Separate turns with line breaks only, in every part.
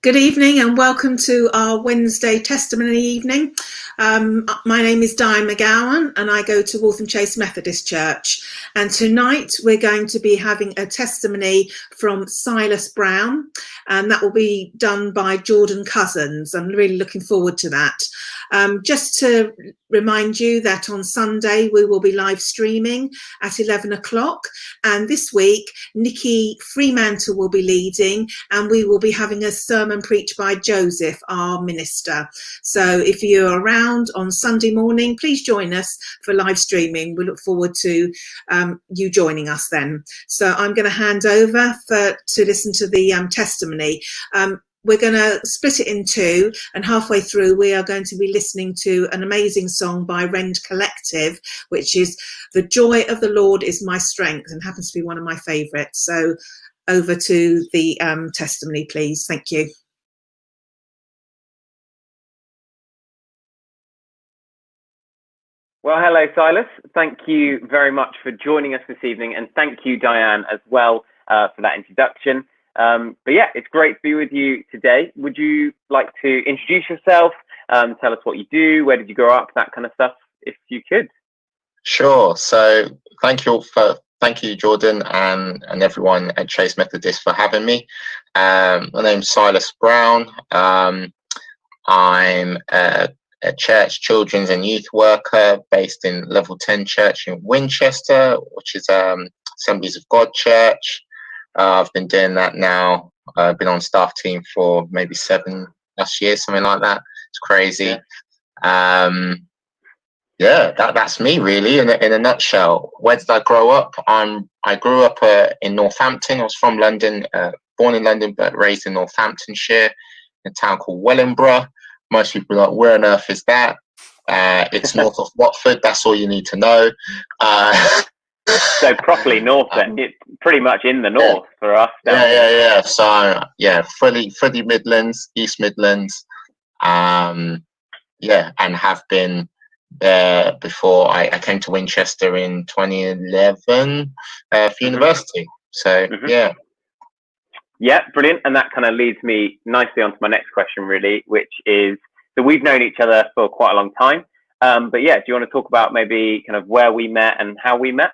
Good evening and welcome to our Wednesday testimony evening. My name is Diane McGowan and I go to Waltham Chase Methodist Church. And tonight we're going to be having a testimony from Silas Brown, and that will be done by Jordan Cousins. I'm really looking forward to that. Just to remind you that on Sunday we will be live streaming at 11 o'clock. And this week, Nikki Fremantle will be leading and we will be having a sermon preached by Joseph, our minister. So if you're around on Sunday morning, please join us for live streaming. We look forward to you joining us then. So I'm going to hand over to listen to the testimony. We're going to split it in two, and halfway through we are going to be listening to an amazing song by Rend Collective, which is "The Joy of the Lord is My Strength," and happens to be one of my favourites. So over to the testimony, please. Thank you.
Well, hello, Silas. Thank you very much for joining us this evening, and thank you, Diane, as well for that introduction. But yeah, it's great to be with you today. Would you like to introduce yourself, tell us what you do, where did you grow up, that kind of stuff, if you could?
Sure. So thank you, Jordan, and everyone at Chase Methodist for having me. My name's Silas Brown. I'm a church children's and youth worker based in Level 10 Church in Winchester, which is Assemblies of God Church. I've been doing that now. I've been on staff team for maybe 7+ years, something like that. It's crazy. Yeah. That's me really in a nutshell. Where did I grow up? I grew up in Northampton. I was from London, born in London, but raised in Northamptonshire, in a town called Wellingborough. Most people are like, where on earth is that? It's north of Watford. That's all you need to know.
So properly north then. It's pretty much in the north for us.
Yeah. So yeah, fully Midlands, East Midlands. And have been there before I came to Winchester in 2011 for university. So
Yeah, brilliant. And that kind of leads me nicely onto my next question, really, which is, so we've known each other for quite a long time. But yeah, do you want to talk about maybe kind of where we met and how we met?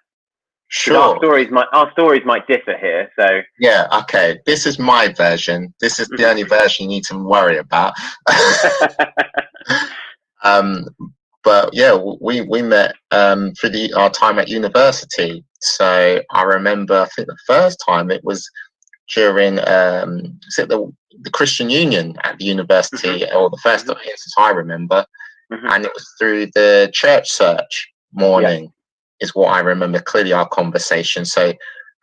Sure.
Our stories might differ here. So
yeah, okay. This is my version. This is the only version you need to worry about. But yeah, we met through our time at university. So I remember, I think the first time it was during the Christian Union at the university, or the first instance I remember, and it was through the church search morning, is what I remember clearly, our conversation. So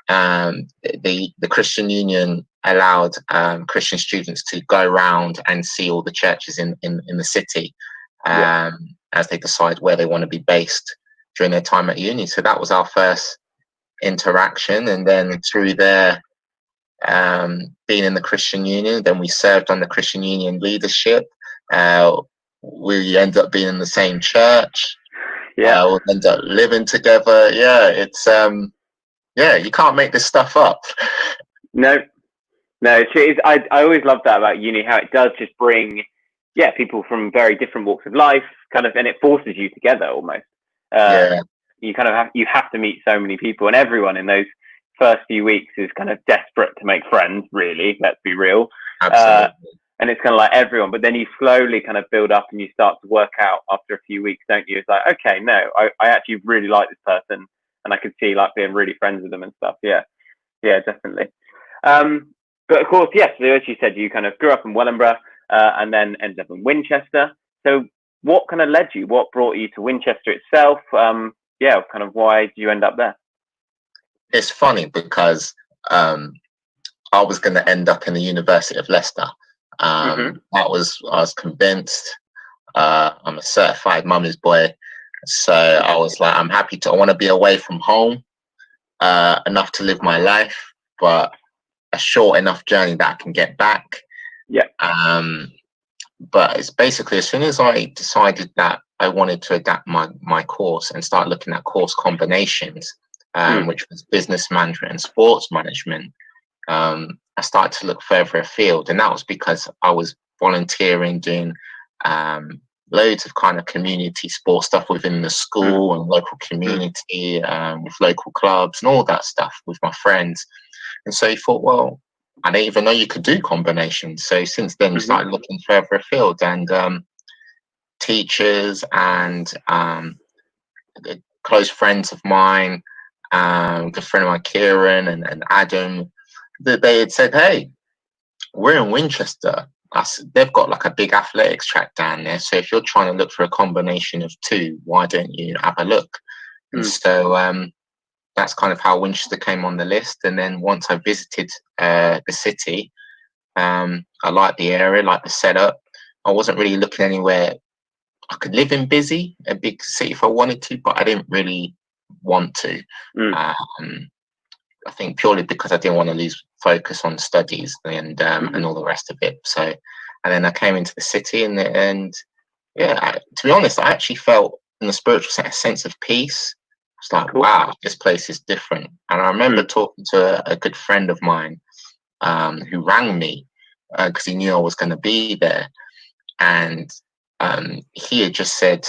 the Christian Union allowed Christian students to go around and see all the churches in the city as they decide where they want to be based during their time at uni. So that was our first interaction, and then through there, being in the Christian Union, then we served on the Christian Union leadership. We ended up being in the same church. We'll end up living together. It's you can't make this stuff up.
No, I always love that about uni, how it does just bring people from very different walks of life, kind of, and it forces you together almost. You kind of have to meet so many people, and everyone in those first few weeks is kind of desperate to make friends, really, let's be real.
Absolutely.
And it's kind of like everyone, but then you slowly kind of build up and you start to work out after a few weeks, don't you? It's like, okay, no, I actually really like this person, and I could see like being really friends with them and stuff. Yeah, definitely. But of course, yes, as you said, you kind of grew up in Wellingborough and then ended up in Winchester. So what kind of led you? What brought you to Winchester itself? Kind of why did you end up there?
It's funny because I was going to end up in the University of Leicester. I was convinced. I'm a certified mummy's boy, so I was like, I want to be away from home enough to live my life, but a short enough journey that I can get back. But it's basically, as soon as I decided that I wanted to adapt my course and start looking at course combinations, which was business management and sports management, I started to look further afield, and that was because I was volunteering, doing loads of kind of community sports stuff within the school and local community, with local clubs and all that stuff with my friends. And so you thought, well, I didn't even know you could do combinations. So since then, we started looking further afield, and teachers and close friends of mine, good friend of mine, Kieran and Adam, that they had said, hey, we're in Winchester. They've got like a big athletics track down there. So if you're trying to look for a combination of two, why don't you have a look? And so that's kind of how Winchester came on the list. And then once I visited the city, I liked the area, liked the setup. I wasn't really looking anywhere. I could live in Busy, a big city, if I wanted to, but I didn't really want to. I think purely because I didn't want to lose focus on studies and all the rest of it. So, and then I came into the city, and yeah, to be honest, I actually felt in the spiritual sense of peace. It's like, wow, this place is different. And I remember talking to a good friend of mine who rang me because he knew I was going to be there, and he had just said,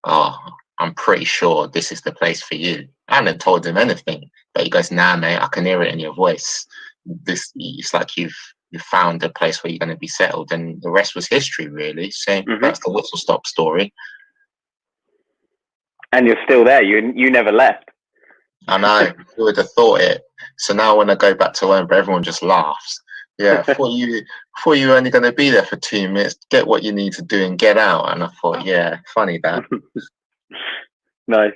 "Oh, I'm pretty sure this is the place for you." I hadn't told him anything, but he goes, "Nah, mate, I can hear it in your voice. It's like you've found a place where you're going to be settled," and the rest was history, really. So that's the whistle stop story.
And you're still there. You never left.
I know. Who would have thought it? So now when I go back to Edinburgh, everyone just laughs. Yeah, thought you were only going to be there for 2 minutes, get what you need to do and get out. And I thought, yeah, funny that.
Nice.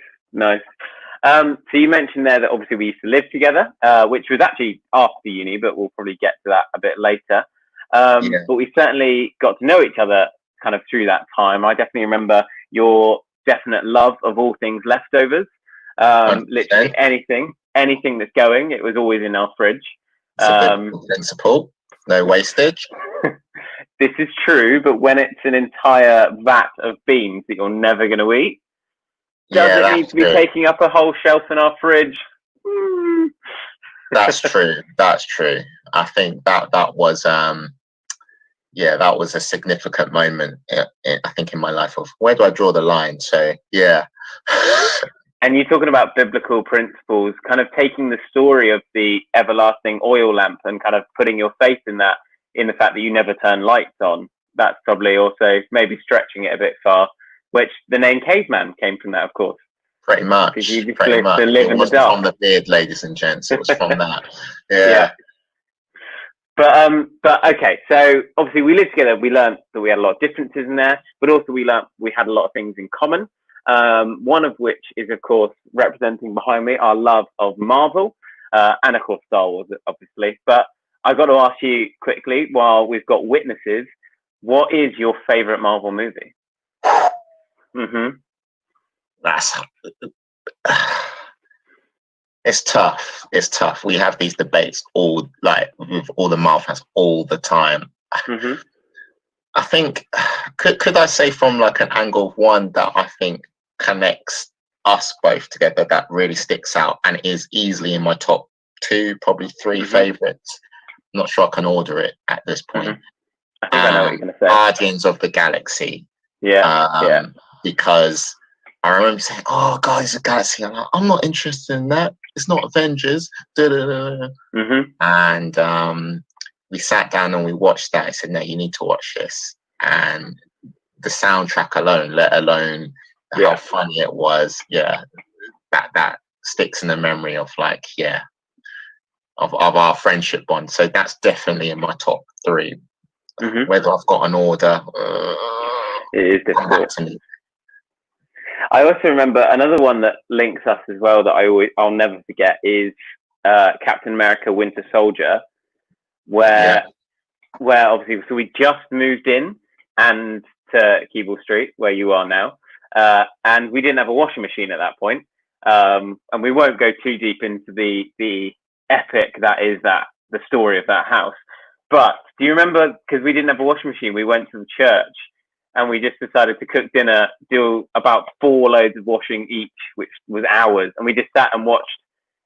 So you mentioned there that obviously we used to live together, which was actually after uni, but we'll probably get to that a bit later. But we certainly got to know each other kind of through that time. I definitely remember your definite love of all things leftovers. Literally anything that's going, it was always in our fridge.
It's a bit principle, no wastage.
This is true, but when it's an entire vat of beans that you're never going to eat, does it need to be taking up a whole shelf in our fridge?
That's true. I think that was that was a significant moment I think in my life of where do I draw the line. So yeah.
And you're talking about biblical principles, kind of taking the story of the everlasting oil lamp and kind of putting your faith in that, in the fact that you never turn lights on. That's probably also maybe stretching it a bit far, which the name caveman came from that, of course.
Pretty much.
Because you just
Pretty much.
To live
it
in
wasn't
the dark.
From the beard, ladies and gents. It was from that. Yeah.
But okay, so obviously we lived together. We learned that we had a lot of differences in there, but also we learned we had a lot of things in common. One of which is, of course, representing behind me our love of Marvel, and of course Star Wars, obviously. But I got to ask you quickly, while we've got witnesses, what is your favorite Marvel movie?
That's it's tough. We have these debates with all the Marvel fans all the time. I think could I say from like an angle of one that I think connects us both together that really sticks out and is easily in my top 2, probably 3 favorites. I'm not sure I can order it at this point.
I think I know what you're going to say.
Guardians of the Galaxy. Because I remember saying, "Oh, Guardians of the Galaxy." I'm like, I'm not interested in that. It's not Avengers. And we sat down and we watched that. I said, "No, you need to watch this." And the soundtrack alone, let alone how funny it was, that sticks in the memory of of our friendship bond. So that's definitely in my top 3. Whether I've got an order,
it is difficult. I also remember another one that links us as well that I'll never forget is Captain America: Winter Soldier, where obviously, so we just moved in and to Keble Street, where you are now, and we didn't have a washing machine at that point. And we won't go too deep into the epic that is the story of that house. But do you remember, because we didn't have a washing machine, we went to the church and we just decided to cook dinner, do about 4 loads of washing each, which was hours. And we just sat and watched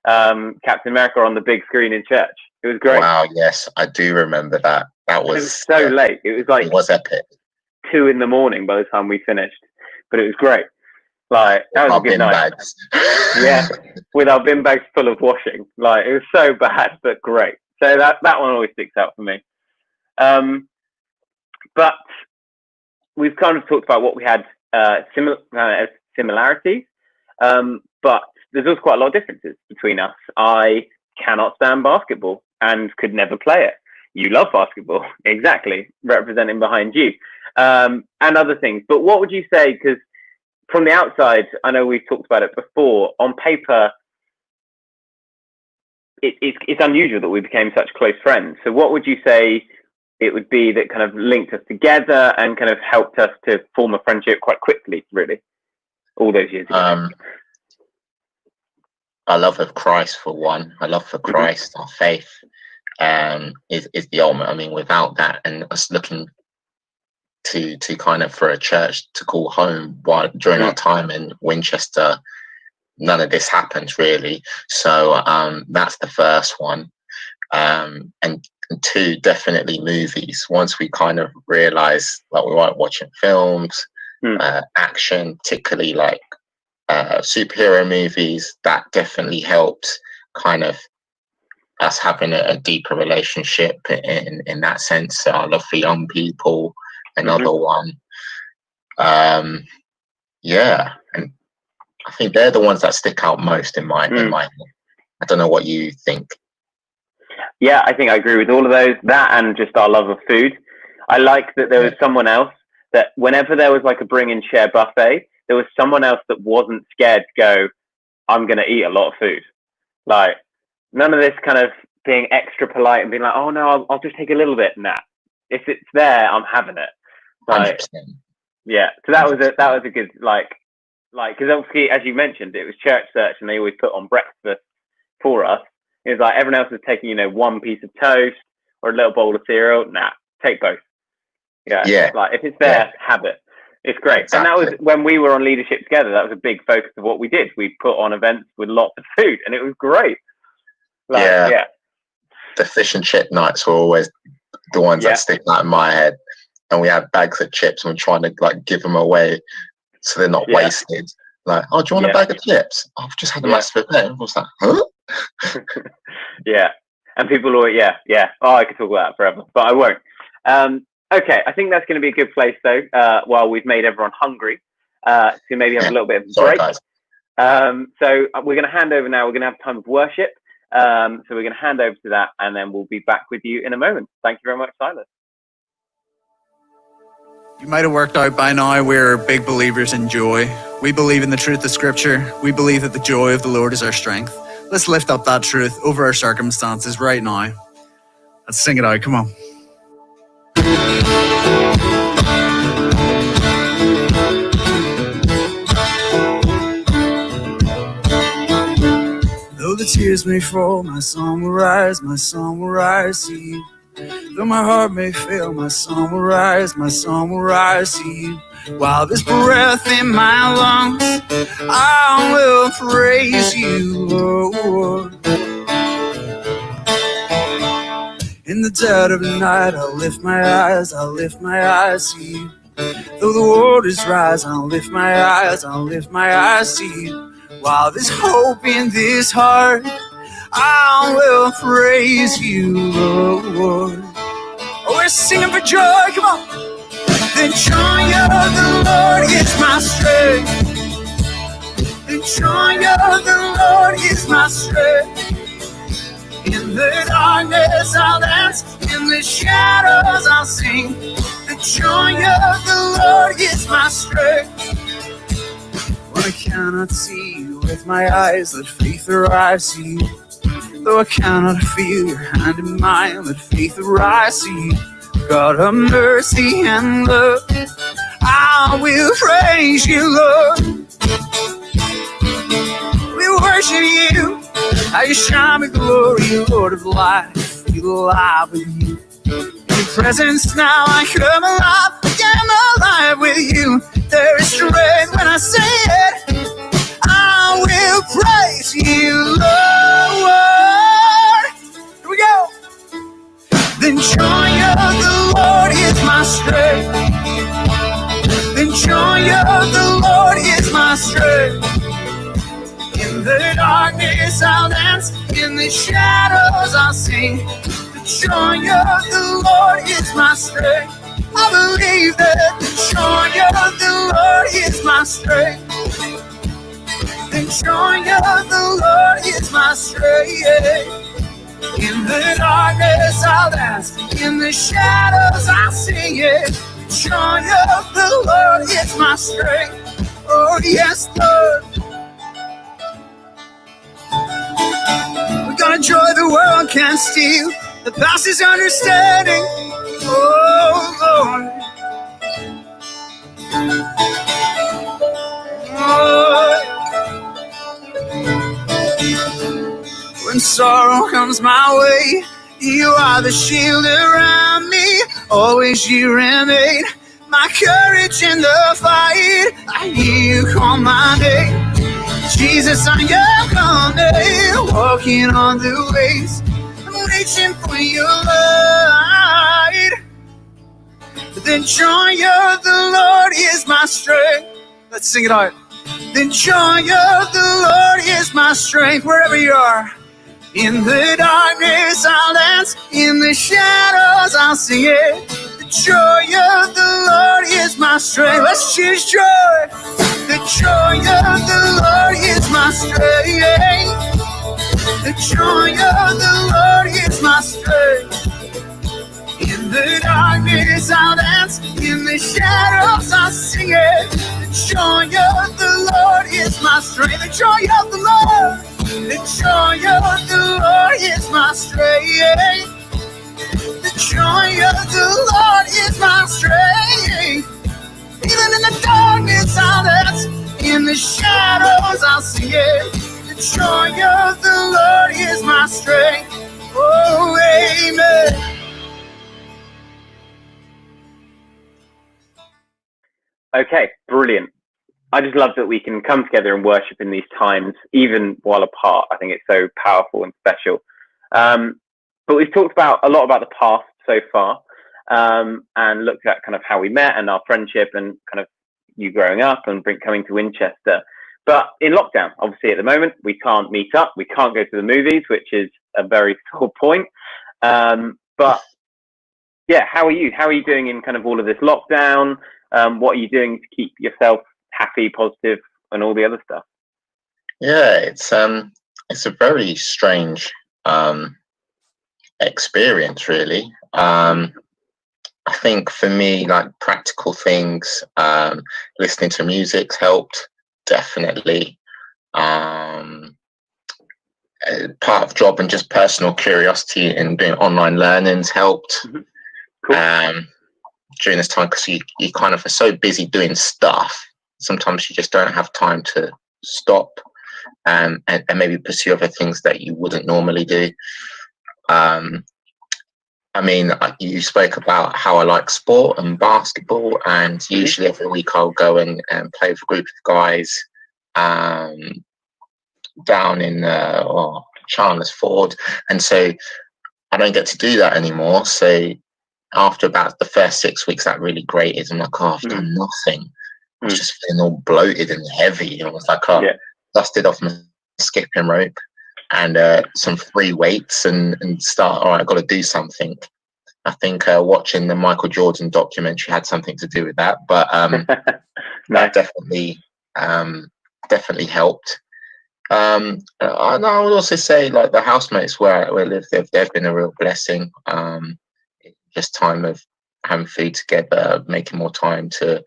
Captain America on the big screen in church. It was great.
Wow, yes, I do remember that. That was,
it was so late. It was like
it was epic.
2 a.m. by the time we finished, but it was great. Like, that was a good night.
Bags.
Yeah, with our bin bags full of washing. Like, it was so bad, but great. So that one always sticks out for me. But we've kind of talked about what we had similarities, but there's also quite a lot of differences between us. I cannot stand basketball and could never play it. You love basketball, exactly, representing behind you, and other things. But what would you say, because from the outside, I know we've talked about it before, on paper, it's unusual that we became such close friends. So what would you say it would be that kind of linked us together and kind of helped us to form a friendship quite quickly, really, all those years ago?
Our love of Christ, for one. Our love for Christ, our faith, is the ultimate. I mean, without that, and us looking to kind of for a church to call home during our time in Winchester, none of this happens really. So that's the first one. And 2, definitely movies. Once we kind of realized that we weren't watching films, action, particularly like superhero movies, that definitely helped kind of us having a deeper relationship in that sense. Our love for young people, another one. Yeah, and I think they're the ones that stick out most in my head. I don't know what you think.
Yeah, I think I agree with all of those. That and just our love of food. I like that there was someone else that whenever there was like a bring and share buffet, there was someone else that wasn't scared to go, I'm going to eat a lot of food. Like, none of this kind of being extra polite and being like, oh no, I'll just take a little bit. Nah, if it's there, I'm having it. Like,
100%.
Yeah. So that was a good, like, because obviously, as you mentioned, it was church search and they always put on breakfast for us. It was like everyone else was taking, one piece of toast or a little bowl of cereal. Nah, take both. Yeah. Like, if it's there, have it. It's great. Exactly. And that was when we were on leadership together. That was a big focus of what we did. We put on events with lots of food and it was great. Like, yeah.
The fish and chip nights were always the ones that stick out in my head. And we had bags of chips and we're trying to like give them away so they're not wasted. Like, oh, do you want a bag of chips? Oh, I've just had a massive event. I was like, huh?
Yeah. And people always, oh, I could talk about that forever, but I won't. Okay, I think that's going to be a good place though, while we've made everyone hungry, to maybe have a little bit of a break. Guys. So we're going to hand over now. We're going to have time of worship. So we're going to hand over to that and then we'll be back with you in a moment. Thank you very much, Silas.
You might have worked out by now we're big believers in joy. We believe in the truth of Scripture. We believe that the joy of the Lord is our strength. Let's lift up that truth over our circumstances right now. Let's sing it out. Come on. Though the tears may fall, my song will rise to you. Though my heart may fail, my song will rise to you. While there's breath in my lungs, I will praise you, Lord. In the dead of night, I'll lift my eyes to you. Though the waters rise, I'll lift my eyes to you. While there's hope in this heart, I will praise you, Lord. Oh, we're singing for joy, come on. The joy of the Lord is my strength. The joy of the Lord is my strength. In the darkness I'll dance, in the shadows I'll sing. The joy of the Lord is my strength. When I cannot see you with my eyes, let faith arise to you. Though I cannot feel your hand in mine, let faith arise to you. God of mercy and love, I will praise you, Lord. We worship you, how you shine with glory, Lord of life. We alive with you. In your presence now I come alive, again alive with you. There is strength when I say it, I will praise you, Lord. Here we go. the shadows I'll sing. The joy of the Lord is my strength. I believe that the joy of the Lord is my strength. The joy of the Lord is my strength. In the darkness I'll dance, in the shadows I'll sing it. The joy of the Lord is my strength. Oh yes, Lord. We got a joy the world can't steal, that passes understanding. Oh Lord. Oh. When sorrow comes my way, you are the shield around me. Always you remain my courage in the fight. I hear you call my name. Jesus, I am coming, walking on the ways. I'm reaching for your light. The joy of the Lord is my strength. Let's sing it out. The joy of the Lord is my strength. Wherever you are. In the darkness I'll dance, in the shadows I'll sing it. The joy of the Lord is my strength. Let's choose joy. The joy of the Lord is my strength. The joy of the Lord is my strength. In the darkness I'll dance, in the shadows I'll sing it. The joy of the Lord is my strength. The joy of the Lord. The joy of the Lord is my strength. The joy of the Lord is my strength. Even in the darkness I'll dance, in the shadows I'll sing it. The joy of the Lord is my strength. Oh, amen.
Okay, brilliant. I just love that we can come together and worship in these times, even while apart. I think it's so powerful and special. But we've talked a lot about the past so far, and looked at kind of how we met and our friendship and kind of you growing up and coming to Winchester. But in lockdown, obviously at the moment, we can't meet up. We can't go to the movies, which is a very sore point. But yeah, how are you? How are you doing in kind of all of this lockdown? What are you doing to keep yourself happy, positive, and all the other stuff?
Yeah, it's a very strange experience, really. I think for me, like practical things, listening to music's helped, definitely. Part of job and just personal curiosity and doing online learning's helped.
Mm-hmm. Cool.
During this time, because you kind of are so busy doing stuff, sometimes you just don't have time to stop and maybe pursue other things that you wouldn't normally do. I mean, you spoke about how I like sport and basketball, and usually every week I'll go and play with a group of guys down in Chandler's Ford, and so I don't get to do that anymore. So after about the first 6 weeks, that really grated. I'm like, oh, I've done nothing. I was just feeling all bloated and heavy. I was like, dusted off my skipping rope and some free weights and start, all right, I've got to do something. I think watching the Michael Jordan documentary had something to do with that, but that definitely helped. And I would also say, like, the housemates where I live, they've been a real blessing. Just time of having food together, making more time to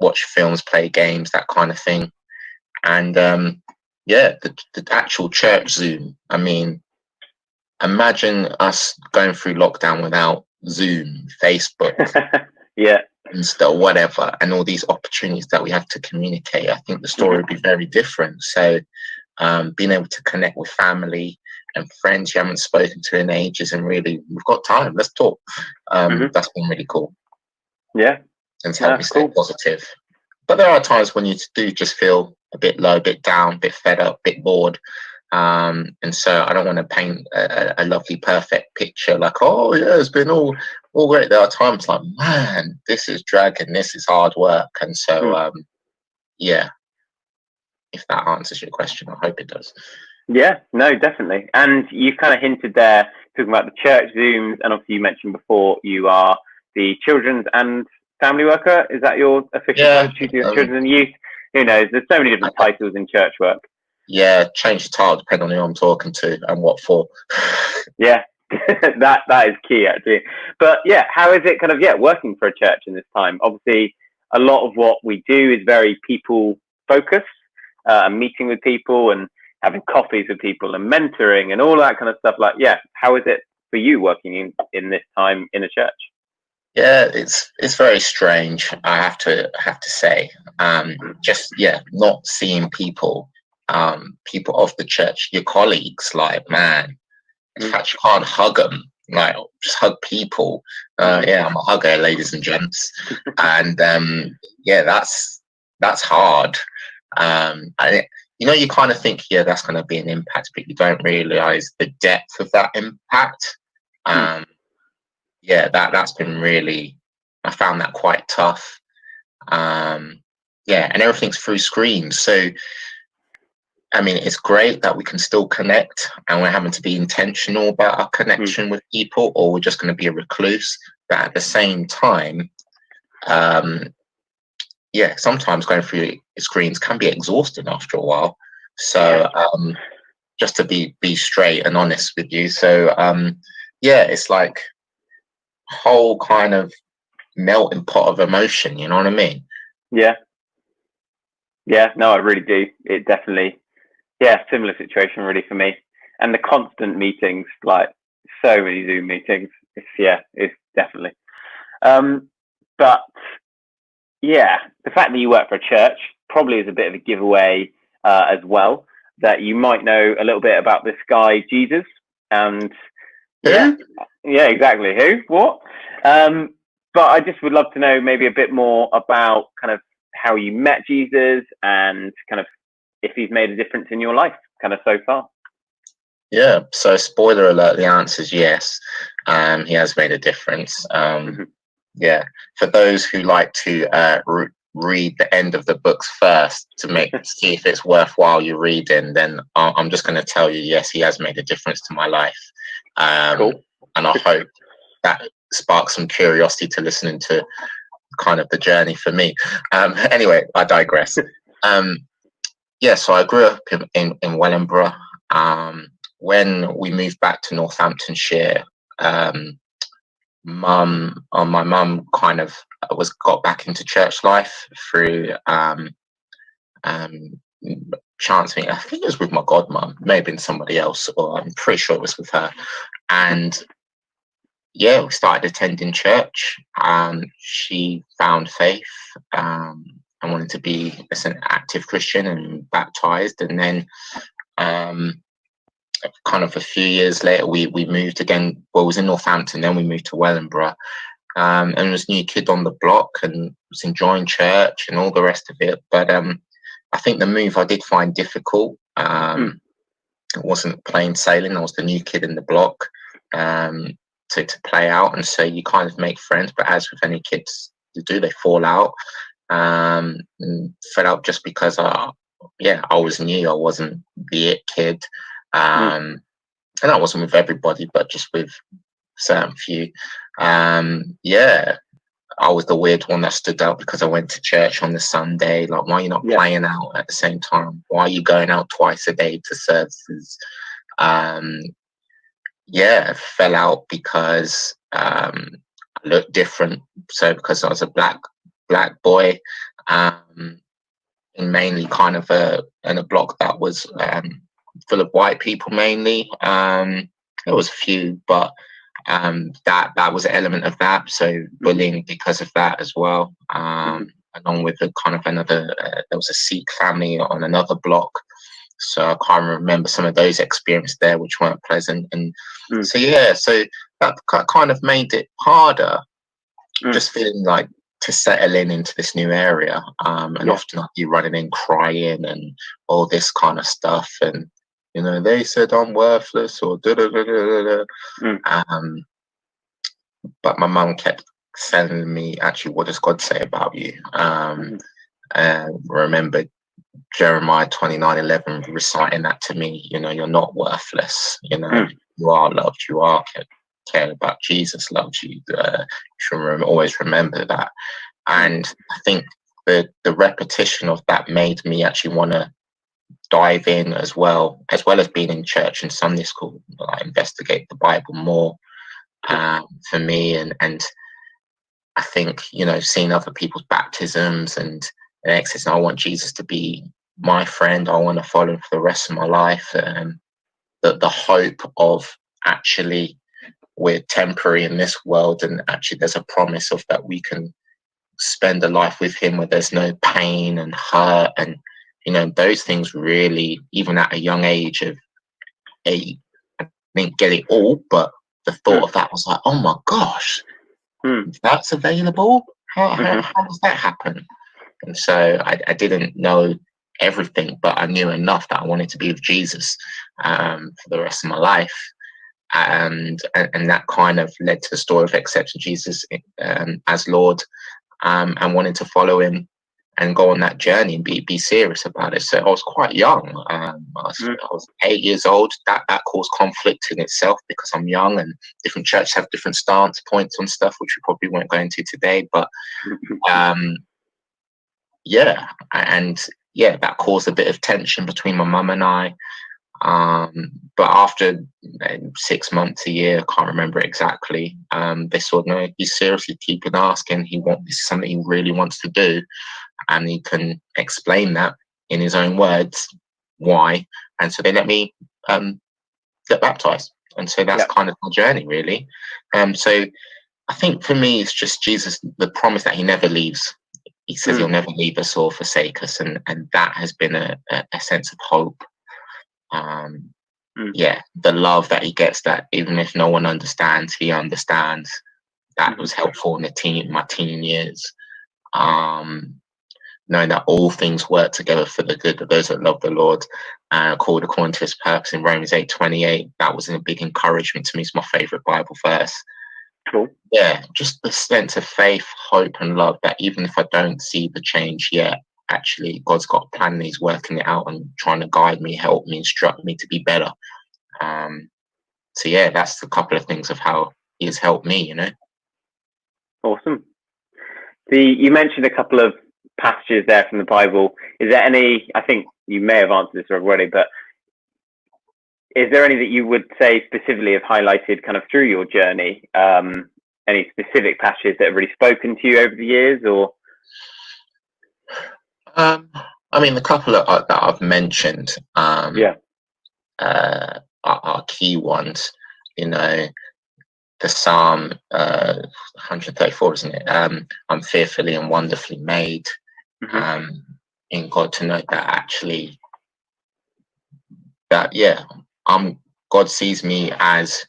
watch films, play games, that kind of thing. And the actual church Zoom. I mean, imagine us going through lockdown without Zoom, Facebook, Insta, whatever, and all these opportunities that we have to communicate. I think the story would be very different. So being able to connect with family and friends you haven't spoken to in ages, and really, we've got time, let's talk. That's been really cool. And it's helped me stay positive. But there are times when you do just feel a bit low, a bit down, a bit fed up, a bit bored. And so I don't want to paint a lovely, perfect picture like, oh yeah, it's been all great. There are times like, man, this is dragging, this is hard work. And so if that answers your question, I hope it does.
Yeah, no, definitely. And you kind of hinted there, talking about the church Zooms, and obviously you mentioned before you are the children's and family worker. Is that your official
Yeah,
title? Children and youth? Who knows? There's so many different titles in church work.
yeah. Change the title depending on who I'm talking to and what for.
Yeah, that is key actually. But yeah, how is it kind of working for a church in this time? Obviously, a lot of what we do is very people focused, and meeting with people and having coffees with people and mentoring and all that kind of stuff. Like, yeah, how is it for you working in this time in a church?
Yeah, it's very strange. I have to say, just not seeing people, people of the church, your colleagues. Like, man, in fact, you can't hug them. Like, just hug people. Yeah, I'm a hugger, ladies and gents, and yeah, that's hard. And you kind of think, yeah, that's going to be an impact, but you don't realize the depth of that impact. Yeah, that's been really, I found that quite tough. Yeah, and everything's through screens. So, I mean, it's great that we can still connect and we're having to be intentional about our connection with people, or we're just going to be a recluse. But at the same time, yeah, sometimes going through screens can be exhausting after a while. So, just to be straight and honest with you. So, yeah, it's like whole kind of melting pot of emotion, you know what I mean?
Yeah, no, I really do. It definitely, similar situation really for me. And the constant meetings, like so many Zoom meetings. It's definitely. But yeah, the fact that you work for a church probably is a bit of a giveaway as well, that you might know a little bit about this guy Jesus. And yeah, exactly. Who? What? But I just would love to know maybe a bit more about kind of how you met Jesus and kind of if he's made a difference in your life kind of so far.
Yeah, so spoiler alert, the answer is yes. He has made a difference. Yeah, for those who like to read the end of the books first to see if it's worthwhile you reading, then I'm just going to tell you, yes, he has made a difference to my life.
Cool.
And I hope that sparks some curiosity to listening to kind of the journey for me. Anyway, I digress. Yeah, so I grew up in Wellingborough. When we moved back to Northamptonshire, my mum kind of got back into church life through chancing. I think it was with my godmum, maybe in somebody else, or I'm pretty sure it was with her. And yeah, we started attending church. She found faith and wanted to be an active Christian and baptized. And then kind of a few years later, we moved again. Well, it was in Northampton, then we moved to Wellingborough. And there was a new kid on the block and was enjoying church and all the rest of it. But I think the move I did find difficult. It wasn't plain sailing. I was the new kid in the block to play out. And so you kind of make friends. But as with any kids do, they fall out. Fell out just because I was new. I wasn't the it kid. And that wasn't with everybody, but just with certain few. Yeah, I was the weird one that stood out because I went to church on the Sunday. Like, why are you not playing out at the same time? Why are you going out twice a day to services? Yeah, fell out because I looked different. So because I was a black boy, and mainly kind of in a block that was full of white people mainly. There was a few, but that was an element of that. So bullying because of that as well. Along with a kind of another, there was a Sikh family on another block. So I can't remember some of those experiences there, which weren't pleasant. And so that kind of made it harder. Just feeling like to settle into this new area, and often I'd be running in crying and all this kind of stuff. And they said I'm worthless or da da da da da. But my mum kept telling me, actually, what does God say about you? Remember, Jeremiah 29:11, reciting that to me. You're not worthless. You are loved. You are cared about. Jesus loves you. You should always remember that. And I think the repetition of that made me actually want to dive in as well as being in church and Sunday school. I investigate the Bible more for me, and I think seeing other people's baptisms and exits. I want Jesus to be my friend. I want to follow him for the rest of my life. The hope of actually we're temporary in this world, and actually there's a promise of that we can spend a life with him where there's no pain and hurt, and those things really, even at a young age of 8, I didn't get it all, but the thought of that was like, oh my gosh, that's available. How does that happen? And so I didn't know everything, but I knew enough that I wanted to be with Jesus for the rest of my life. And that kind of led to the story of accepting Jesus as Lord, and wanting to follow him and go on that journey and be serious about it. So I was quite young. I was 8 years old. That caused conflict in itself because I'm young, and different churches have different stance points on stuff, which we probably won't go into today. But that caused a bit of tension between my mum and I. But after 6 months, a year, I can't remember exactly, they said, no, he's seriously keeping asking. This is something he really wants to do, and he can explain that in his own words why. And so they let me get baptized. And so that's kind of my journey, really. So I think for me, it's just Jesus, the promise that he never leaves. He says he'll never leave us or forsake us, and that has been a sense of hope. The love that he gets, that even if no one understands, he understands. That was helpful in my teen years. Knowing that all things work together for the good of those that love the Lord, called according to his purpose in Romans 8:28. That was a big encouragement to me. It's my favorite Bible verse.
Cool.
Yeah, just the sense of faith, hope, and love that even if I don't see the change yet, actually God's got a plan and he's working it out and trying to guide me, help me, instruct me to be better. That's a couple of things of how he has helped me.
Awesome. You mentioned a couple of passages there from the Bible. Is there any, I think you may have answered this already, but is there any that you would say specifically have highlighted kind of through your journey? Any specific passages that have really spoken to you over the years, or?
I mean, the couple that I've mentioned are key ones. The Psalm 134, isn't it? I'm fearfully and wonderfully made. In God, to know that actually, God sees me as,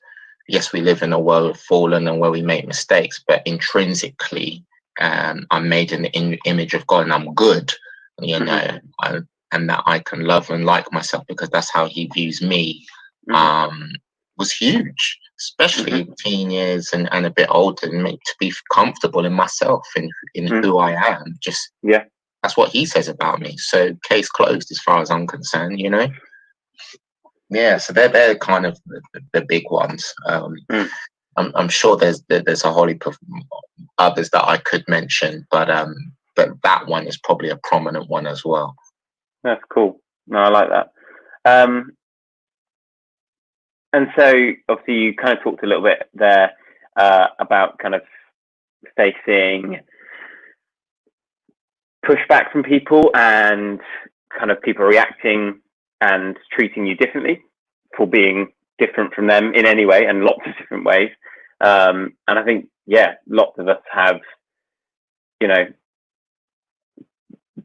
yes, we live in a world fallen and where we make mistakes, but intrinsically, I'm made in the image of God, and I'm good. And that I can love and like myself because that's how he views me, was huge, especially teen years and a bit older, and to be comfortable in myself, in who I am. That's what he says about me. So case closed as far as I'm concerned, so they're kind of the big ones. I'm sure there's a whole heap of others that I could mention, but that one is probably a prominent one as well.
That's cool. No, I like that. And so obviously you kind of talked a little bit there about kind of facing pushback from people and kind of people reacting and treating you differently for being different from them in any way, and lots of different ways. And I think, lots of us have,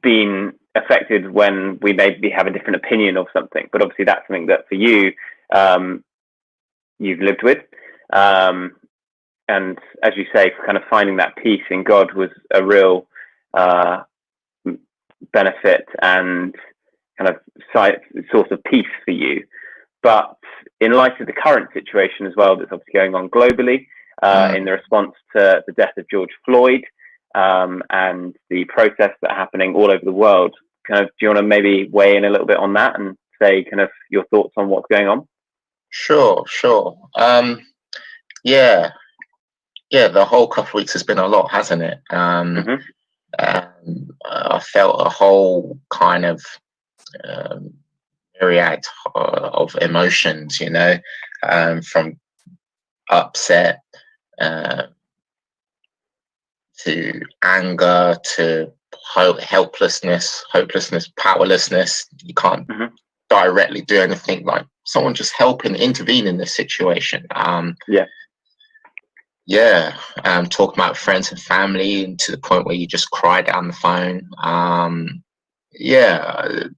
been affected when we maybe have a different opinion of something, but obviously that's something that for you, you've lived with. And as you say, kind of finding that peace in God was a real benefit and kind of source of peace for you. But in light of the current situation as well, that's obviously going on globally, in the response to the death of George Floyd, and the protests that are happening all over the world, kind of, do you want to maybe weigh in a little bit on that and say kind of your thoughts on what's going on?
Sure. Yeah, the whole couple of weeks has been a lot, hasn't it? I felt a whole kind of myriad of emotions, from upset to anger to hopelessness, powerlessness. You can't directly do anything, like someone just helping intervene in this situation. Talking about friends and family, and to the point where you just cry down the phone.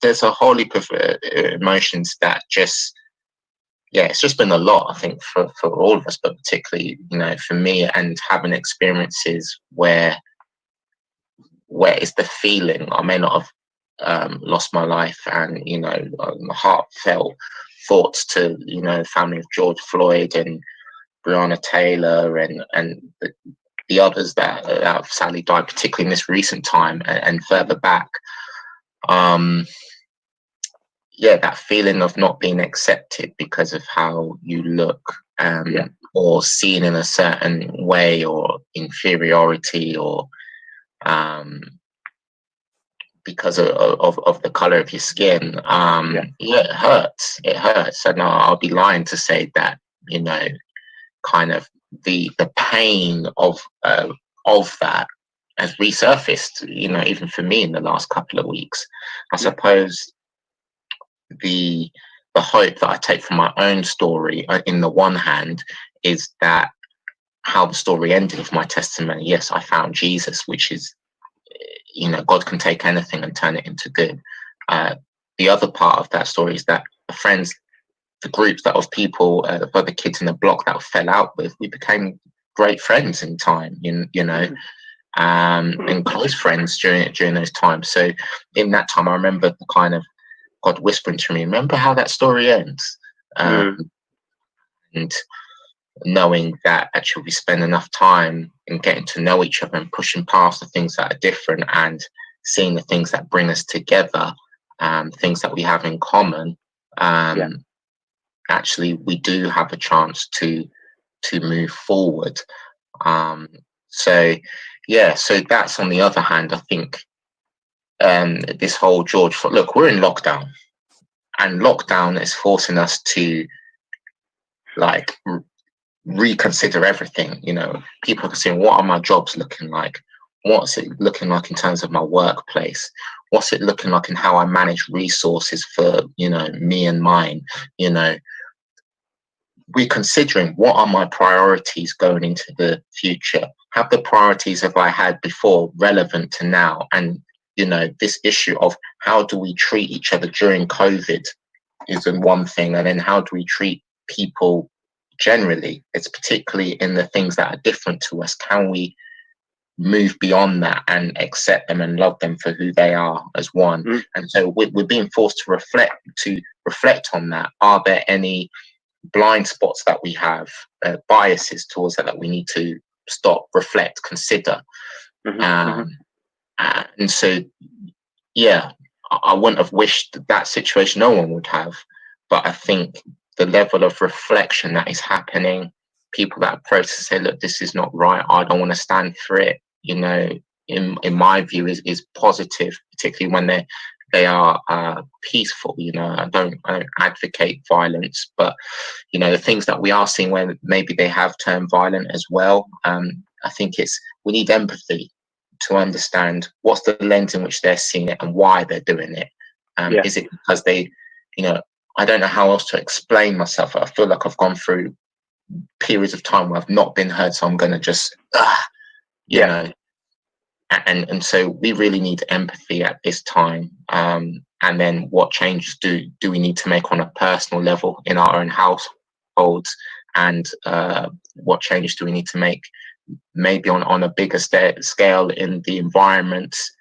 There's a whole heap of emotions that just, it's just been a lot, I think, for all of us, but particularly, for me, and having experiences where it's the feeling I may not have lost my life, and heartfelt thoughts to the family of George Floyd and Breonna Taylor and the others that have sadly died, particularly in this recent time and further back. That feeling of not being accepted because of how you look, or seen in a certain way, or inferiority, or because of the color of your skin. It hurts, and I'll be lying to say that kind of the pain of that has resurfaced, even for me in the last couple of weeks. I suppose the hope that I take from my own story, in the one hand, is that how the story ended with my testimony. Yes, I found Jesus, which is, God can take anything and turn it into good. The other part of that story is that the groups that of people, the other kids in the block that I fell out with, we became great friends in time, and close friends during those times. So in that time, I remember the kind of God whispering to me, remember how that story ends? And knowing that actually we spend enough time in getting to know each other and pushing past the things that are different and seeing the things that bring us together, things that we have in common. Actually, we do have a chance to move forward. So that's on the other hand. I think this whole look, we're in lockdown, and lockdown is forcing us to reconsider everything. People are saying, what are my jobs looking like? What's it looking like in terms of my workplace? What's it looking like in how I manage resources for me and mine? We're considering, what are my priorities going into the future? Have the priorities that I had before relevant to now? And this issue of how do we treat each other during COVID is one thing, and then how do we treat people generally? It's particularly in the things that are different to us. Can we move beyond that and accept them and love them for who they are as one? And so we're being forced to reflect on that. Are there any blind spots that we have, biases towards that we need to stop, reflect, consider? And so I wouldn't have wished that situation no one would have, but I think the level of reflection that is happening, people that approach to say, look, this is not right, I don't want to stand for it, in my view is positive, particularly when they are peaceful. I don't advocate violence, but the things that we are seeing where maybe they have turned violent as well, I think we need empathy to understand what's the lens in which they're seeing it and why they're doing it. Is it because they, I don't know how else to explain myself. I feel like I've gone through periods of time where I've not been heard, so I'm going to just, know. And so we really need empathy at this time. And then what changes do we need to make on a personal level in our own households? And what changes do we need to make maybe on a bigger scale in the environments,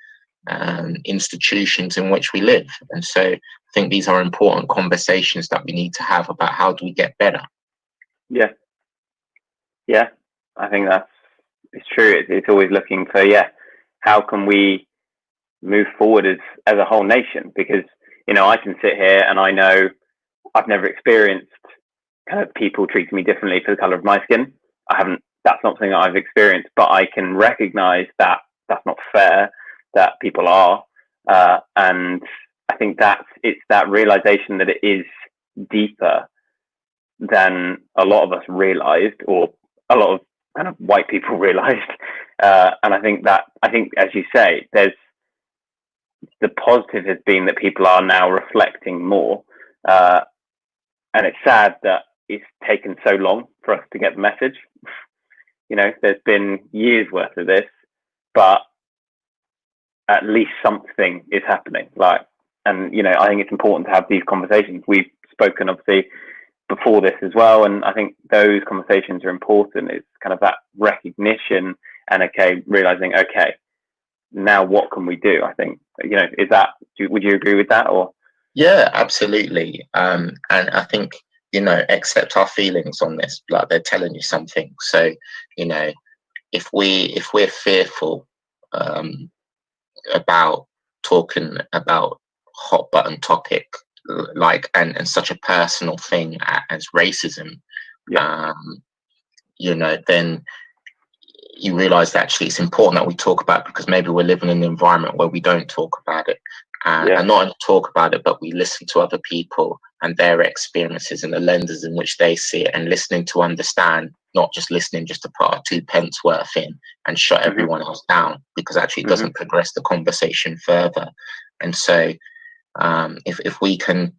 institutions in which we live? And so I think these are important conversations that we need to have about how do we get better. I think it's true. It's always looking for how can we
move forward as a whole nation. Because, you know, I can sit here and I know I've never experienced kind of people treating me differently for the color of my skin. That's not something that I've experienced, but I can recognize that that's not fair, that people are. And I think it's that realization that it is deeper than a lot of us realized, or a lot of kind of white people realized. And I think, as you say, there's the positive has been that people are now reflecting more. And it's sad that it's taken so long for us to get the message. You know, there's been years worth of this, but at least something is happening. And you know, I think it's important to have these conversations. We've spoken obviously before this as well, and I think those conversations are important. It's kind of that recognition and realizing, now what can we do? I think, you know, would you agree with that? Or
yeah, absolutely. And I think, you know, accept our feelings on this, like they're telling you something. So, you know, if we're fearful about talking about hot button topic, like and such a personal thing as racism, you know, then you realize that actually it's important that we talk about it, because maybe we're living in an environment where we don't talk about it. And not only talk about it, but we listen to other people and their experiences and the lenses in which they see it, and listening to understand, not just listening just to put our 2 pence worth in and shut everyone else down, because actually it doesn't progress the conversation further. And so if we can,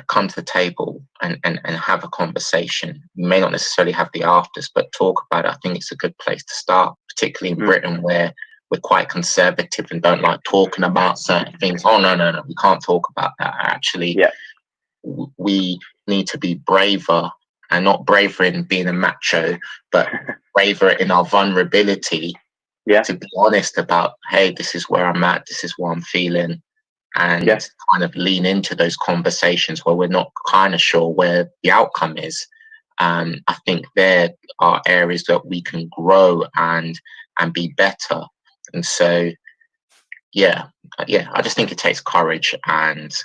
come to the table and have a conversation, you may not necessarily have the afters, but talk about it. I think it's a good place to start, particularly in Britain, where we're quite conservative and don't like talking about certain things. Oh, no, we can't talk about that. Actually, we need to be braver, and not braver in being a macho, but braver in our vulnerability, to be honest about, hey, this is where I'm at, this is what I'm feeling, and kind of lean into those conversations where we're not kind of sure where the outcome is. I think there are areas that we can grow and be better. And so, I just think it takes courage and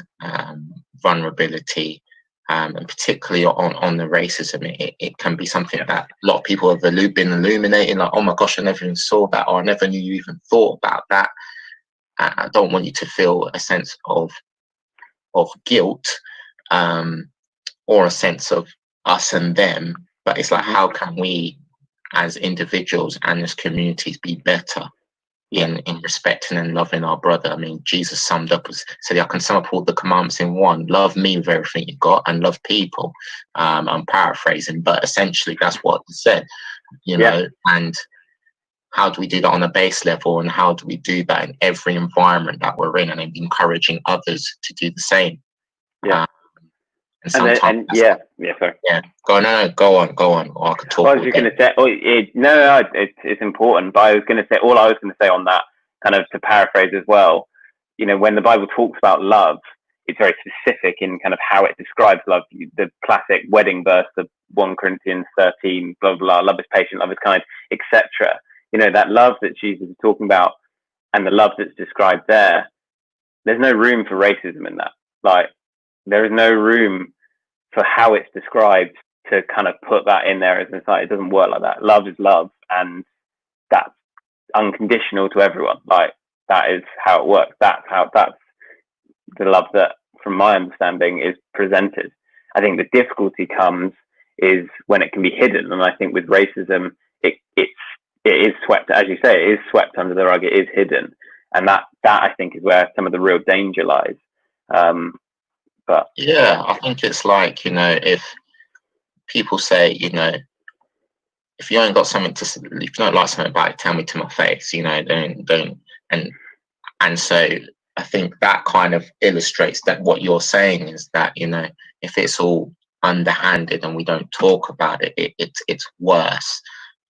vulnerability, and particularly on the racism. It can be something that a lot of people have been illuminating, like, oh my gosh, I never even saw that, or I never knew you even thought about that. I don't want you to feel a sense of guilt, or a sense of us and them, but it's like, how can we as individuals and as communities be better in respecting and loving our brother? I mean, Jesus said, I can sum up all the commandments in one: love me with everything you've got and love people. I'm paraphrasing, but essentially that's what he said, you know. And how do we do that on a base level, and how do we do that in every environment that we're in, and encouraging others to do the same? And sometimes go on. Or I could talk.
I was just going to say, it's important. But I was going to say, all I was going to say on that, kind of to paraphrase as well, you know, when the Bible talks about love, it's very specific in kind of how it describes love. The classic wedding verse of 1 Corinthians 13, blah, blah, blah, love is patient, love is kind, etc. You know, that love that Jesus is talking about, and the love that's described there, there's no room for racism in that. Like, there is no room for how it's described to kind of put that in there as an insight. It doesn't work like that. Love is love, and that's unconditional to everyone. Like, that is how it works. That's the love that, from my understanding, is presented. I think the difficulty comes is when it can be hidden, and I think with racism, it is swept, as you say, it is swept under the rug. It is hidden, and that I think is where some of the real danger lies. But
I think it's like, you know, if people say, you know, if you ain't got something to, if you don't like something about it, tell me to my face, you know, don't, and so I think that kind of illustrates that what you're saying is that, you know, if it's all underhanded and we don't talk about it, it's worse.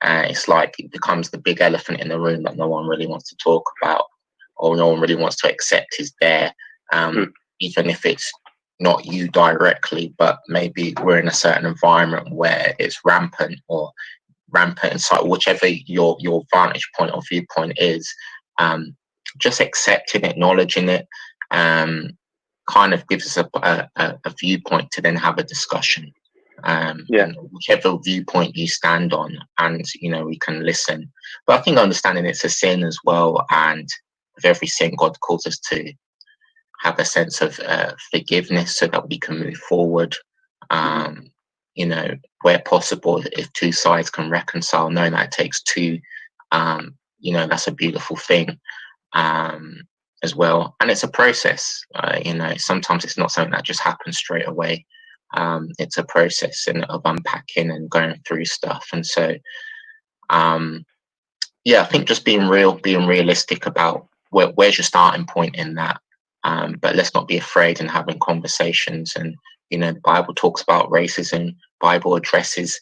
It's like it becomes the big elephant in the room that no one really wants to talk about, or no one really wants to accept is there, even if it's not you directly, but maybe we're in a certain environment where it's rampant inside, whichever your vantage point or viewpoint is. just accepting, acknowledging it, kind of gives us a viewpoint to then have a discussion. And whichever viewpoint you stand on, and we can listen. But I think understanding it's a sin as well, and with every sin, God calls us to have a sense of forgiveness so that we can move forward. Where possible, if two sides can reconcile, knowing that it takes two, that's a beautiful thing as well. And it's a process. Sometimes it's not something that just happens straight away. It's a process of unpacking and going through stuff. And so, I think just being realistic about where's your starting point in that. But let's not be afraid in having conversations. And, the Bible talks about racism. Bible addresses,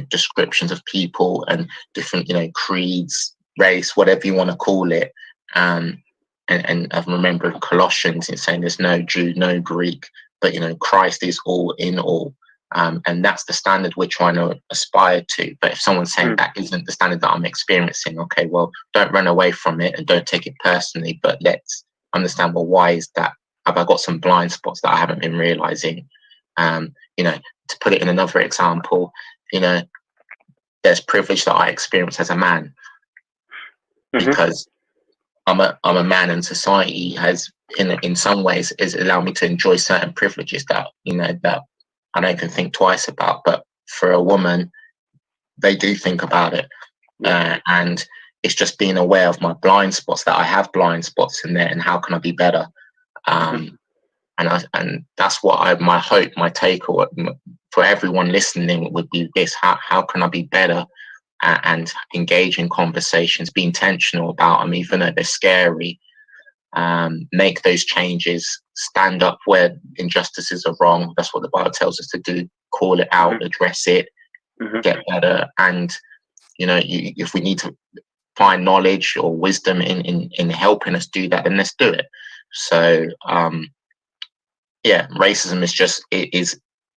descriptions of people and different, creeds, race, whatever you want to call it. And I remember Colossians in saying there's no Jew, no Greek, but, Christ is all in all. And that's the standard we're trying to aspire to. But if someone's saying that isn't the standard that I'm experiencing, okay, well, don't run away from it and don't take it personally, but let's understand, well, why is that? Have I got some blind spots that I haven't been realizing? To put it in another example, there's privilege that I experience as a man because I'm a man, and society has, in some ways, is allowed me to enjoy certain privileges that that I don't even think twice about. But for a woman, they do think about it, and it's just being aware of my blind spots, that I have blind spots in there, and how can I be better? And that's what my hope, my takeaway for everyone listening would be this: how can I be better and engage in conversations, be intentional about them, even though they're scary. Make those changes, stand up where injustices are wrong. That's what the Bible tells us to do. Call it out, address it, get better. And if we need to find knowledge or wisdom in helping us do that, then let's do it. So racism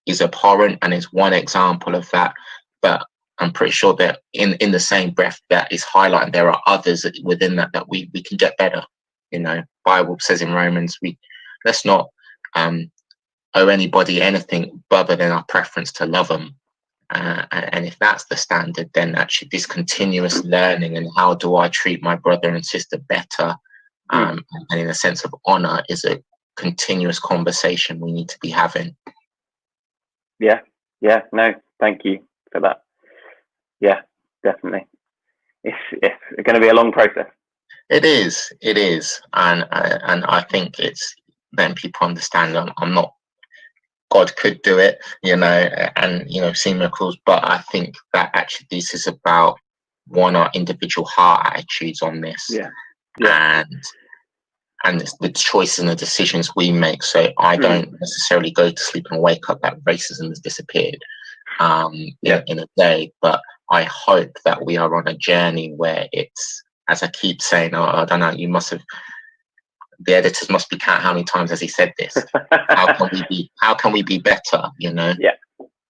is abhorrent, and is one example of that. But I'm pretty sure that in the same breath that is highlighting, there are others within that we can get better. Bible says in Romans, let's not owe anybody anything other than our preference to love them. And if that's the standard, then actually this continuous learning and how do I treat my brother and sister better, and in a sense of honor, is a continuous conversation we need to be having.
No, thank you for that. Definitely. It's going to be a long process.
It is, and I think it's then people understand I'm not. God could do it, and see miracles, but I think that actually this is about our individual heart attitudes on this, and it's the choices and the decisions we make. So I don't necessarily go to sleep and wake up that racism has disappeared in a day, but I hope that we are on a journey where it's, as I keep saying, I don't know, the editors must be counting how many times has he said this. How can we be better?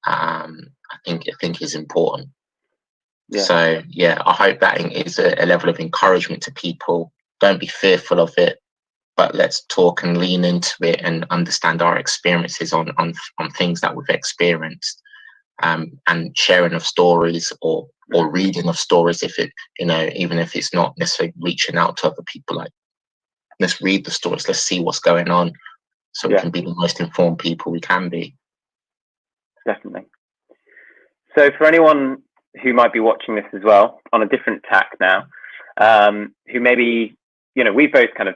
I think is important. So I hope that is a level of encouragement to people. Don't be fearful of it, but let's talk and lean into it and understand our experiences on things that we've experienced, and sharing of stories or reading of stories, if it even if it's not necessarily reaching out to other people, like, let's read the stories, let's see what's going on, so we can be the most informed people we can be.
Definitely. So for anyone who might be watching this as well on a different tack now, who maybe, we both kind of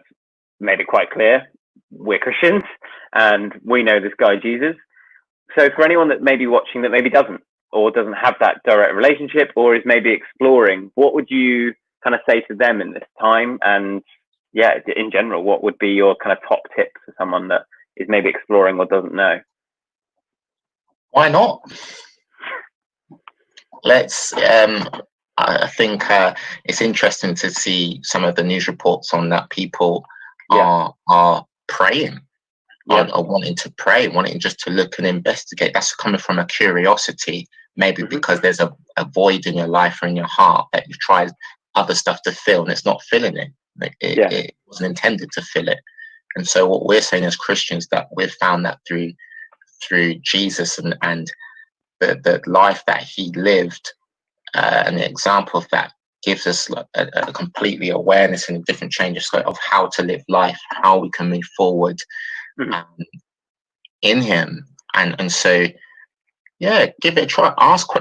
made it quite clear we're Christians and we know this guy Jesus. So for anyone that may be watching that maybe doesn't have that direct relationship, or is maybe exploring, what would you kind of say to them in this time? And in general, what would be your kind of top tips for someone that is maybe exploring or doesn't know?
Why not? Let's. I think it's interesting to see some of the news reports on that. People are praying, are wanting to pray, wanting just to look and investigate. That's coming from a curiosity, maybe because there's a void in your life or in your heart that you've tried other stuff to fill and it's not filling it. It wasn't intended to fill it. And so what we're saying as Christians, that we've found that through Jesus and the life that he lived, and the example of that gives us a completely awareness and a different change of how to live life, how we can move forward in him. And so, yeah, give it a try.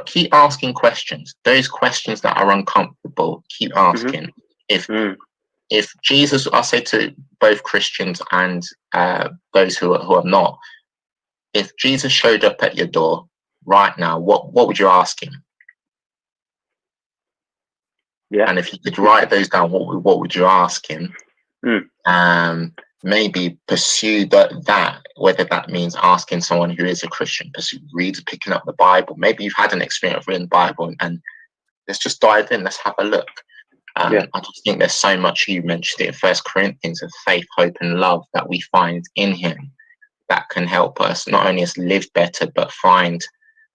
Keep asking questions. Those questions that are uncomfortable, keep asking. If Jesus, I say to both Christians and those who are not, if Jesus showed up at your door right now, what would you ask him? Yeah. And if you could write those down, what would you ask him? Maybe pursue that, whether that means asking someone who is a Christian, picking up the Bible. Maybe you've had an experience of reading the Bible, and let's just dive in. Let's have a look. I just think there's so much, you mentioned it in 1 Corinthians, of faith, hope, and love that we find in him that can help us not only as live better, but find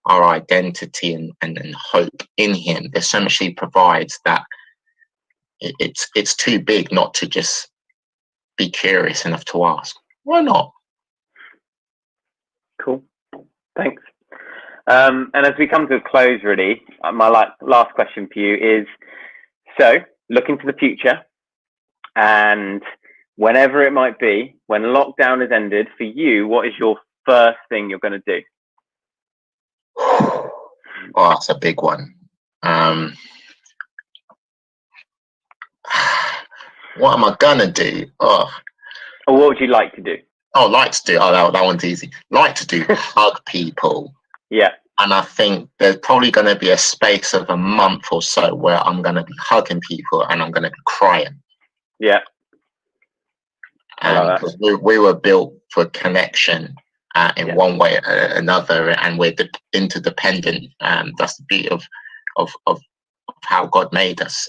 our identity and hope in him. There's so much he provides that it's too big not to just be curious enough to ask. Why not?
Cool. Thanks. And as we come to a close, really, my last question for you is, so look into the future, and whenever it might be, when lockdown has ended, for you, what is your first thing you're going to do?
Oh, that's a big one. What am I gonna do? Or
what would you like to do?
That one's easy. Like to do hug people.
Yeah.
And I think there's probably going to be a space of a month or so where I'm going to be hugging people and I'm going to be crying.
Yeah.
Because we were built for connection in one way or another, and we're interdependent. That's the beauty of how God made us.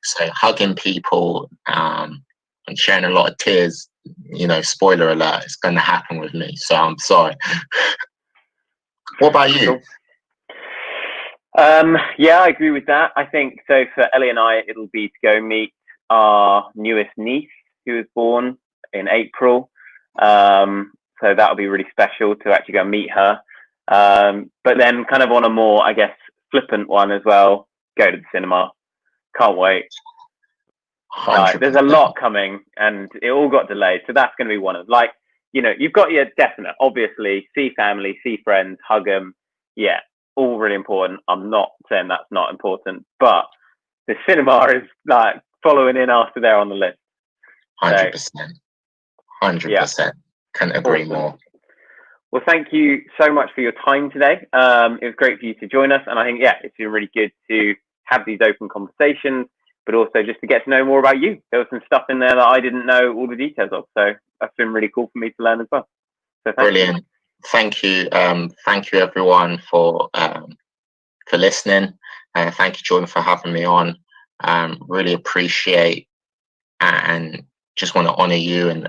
So hugging people and sharing a lot of tears, spoiler alert, it's going to happen with me. So I'm sorry. What about you?
I agree with that. I think so for Ellie and I, it'll be to go meet our newest niece who was born in April. So that'll be really special to actually go meet her. But then kind of on a more, I guess, flippant one as well, go to the cinema. Can't wait. There's a lot coming and it all got delayed. So that's going to be one of, you've got your definite, obviously, see family, see friends, hug them. Yeah, all really important. I'm not saying that's not important, but the cinema is following in after they're on the list.
100%. 100%. Can't agree more.
Well, thank you so much for your time today. It was great for you to join us. And I think, it's been really good to have these open conversations, but also just to get to know more about you. There was some stuff in there that I didn't know all the details of. So that's been really cool for me to learn as well. So
brilliant. You. Thank you. Thank you everyone for listening. Thank you, Jordan, for having me on. Really appreciate and just want to honor you and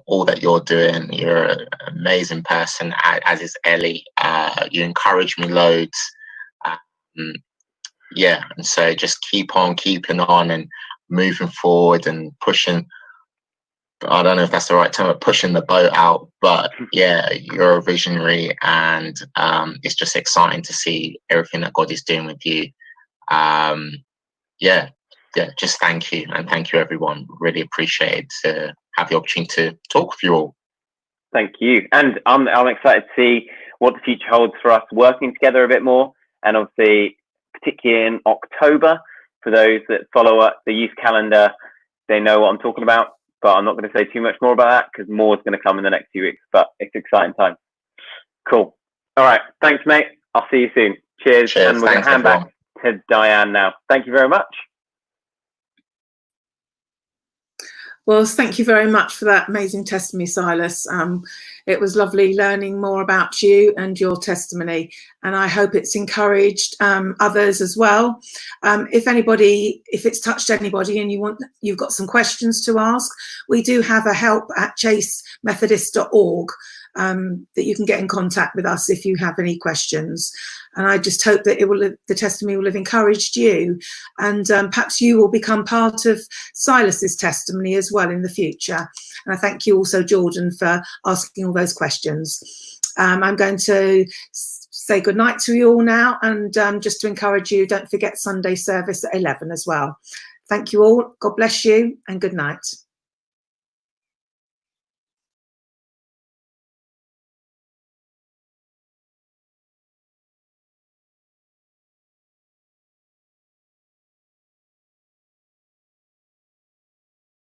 all that you're doing. You're an amazing person, as is Ellie. You encourage me loads. And so just keep on keeping on and moving forward and pushing. I don't know if that's the right term, but pushing the boat out. But you're a visionary, and it's just exciting to see everything that God is doing with you. Just thank you, and thank you everyone. Really appreciate to have the opportunity to talk with you all.
Thank you, and I'm excited to see what the future holds for us working together a bit more, and obviously particularly in October, for those that follow up the youth calendar, they know what I'm talking about, but I'm not going to say too much more about that because more is going to come in the next few weeks, but it's exciting time. Cool. All right. Thanks, mate. I'll see you soon. Cheers. And we're going to hand back to Diane now. Thank you very much.
Well, thank you very much for that amazing testimony, Silas. It was lovely learning more about you and your testimony, and I hope it's encouraged others as well. If it's touched anybody and you've got some questions to ask, we do have a help at chasemethodist.org. that you can get in contact with us if you have any questions. And I just hope that the testimony will have encouraged you, and perhaps you will become part of Silas's testimony as well in the future. And I thank you also, Jordan, for asking all those questions. I'm going to say good night to you all now, and just to encourage you, don't forget Sunday service at 11 as well. Thank you all. God bless you, and good night.